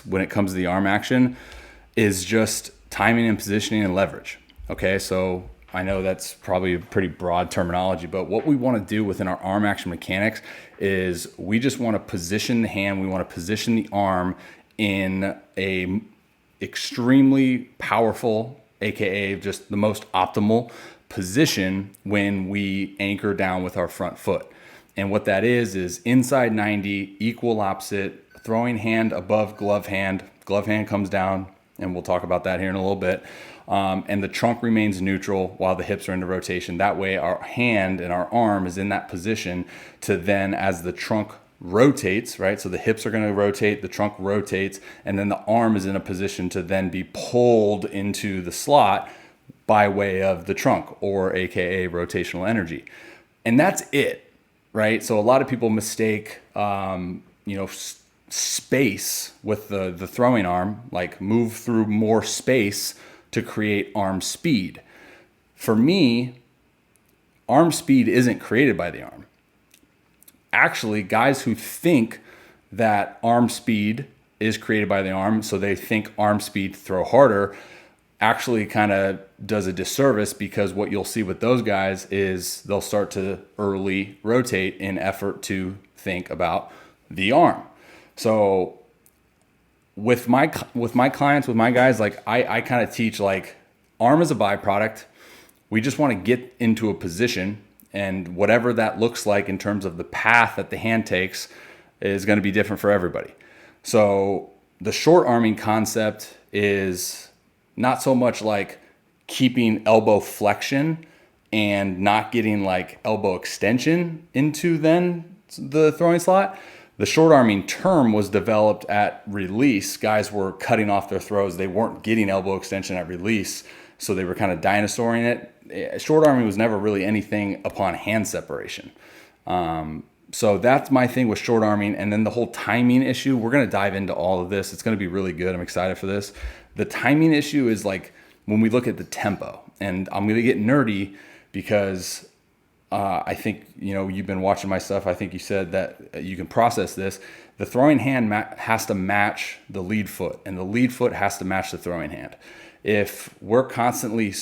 when it comes to the arm action is just timing and positioning and leverage. Okay, so I know that's probably a pretty broad terminology, but what we want to do within our arm action mechanics is we just want to position the hand, we want to position the arm in a extremely powerful, aka just the most optimal position when we anchor down with our front foot. And what that is inside 90, equal opposite, throwing hand above glove hand comes down, and we'll talk about that here in a little bit. And the trunk remains neutral while the hips are into rotation. That way our hand and our arm is in that position to then, as the trunk rotates, right? So the hips are going to rotate, the trunk rotates, and then the arm is in a position to then be pulled into the slot by way of the trunk, or AKA rotational energy. And that's it, right? So a lot of people mistake, space with the throwing arm, like move through more space to create arm speed. For me, arm speed isn't created by the arm. Actually, guys who think that arm speed is created by the arm, so they think arm speed throw harder, actually kind of does a disservice, because what you'll see with those guys is they'll start to early rotate in effort to think about the arm. So with my clients, with my guys, like I kind of teach, like, arm is a byproduct. We just want to get into a position, and whatever that looks like in terms of the path that the hand takes is going to be different for everybody. So the short arming concept is not so much like keeping elbow flexion and not getting like elbow extension into then the throwing slot. The short arming term was developed at release. Guys were cutting off their throws. They weren't getting elbow extension at release, so they were kind of dinosauring it. Short arming was never really anything upon hand separation. So that's my thing with short arming. And then the whole timing issue, we're going to dive into all of this. It's going to be really good. I'm excited for this. The timing issue is like when we look at the tempo, and I'm going to get nerdy because I think, you've been watching my stuff. I think you said that you can process this. The throwing hand has to match the lead foot, and the lead foot has to match the throwing hand. If we're constantly,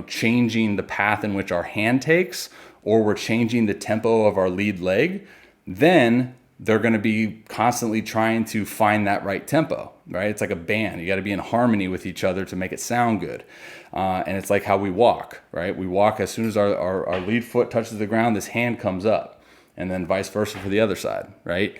changing the path in which our hand takes, or we're changing the tempo of our lead leg, then they're going to be constantly trying to find that right tempo, right? It's like a band. You got to be in harmony with each other to make it sound good. And it's like how we walk, right? We walk as soon as our lead foot touches the ground, this hand comes up, and then vice versa for the other side, right?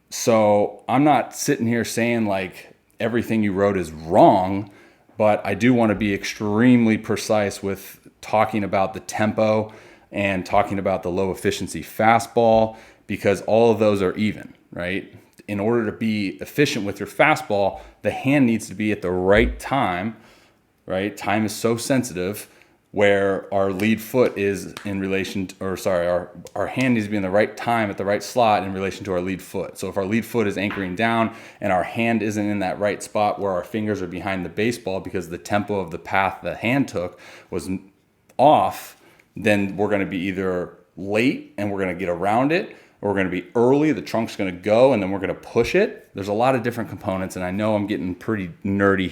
So I'm not sitting here saying like everything you wrote is wrong, but I do want to be extremely precise with talking about the tempo and talking about the low efficiency fastball, because all of those are even, right? In order to be efficient with your fastball, the hand needs to be at the right time, right? Time is so sensitive, where our lead foot is in relation to, our hand needs to be in the right time at the right slot in relation to our lead foot. So if our lead foot is anchoring down and our hand isn't in that right spot where our fingers are behind the baseball because the tempo of the path the hand took was off, then we're going to be either late and we're going to get around it, or we're going to be early, the trunk's going to go, and then we're going to push it. There's a lot of different components, and I know I'm getting pretty nerdy here.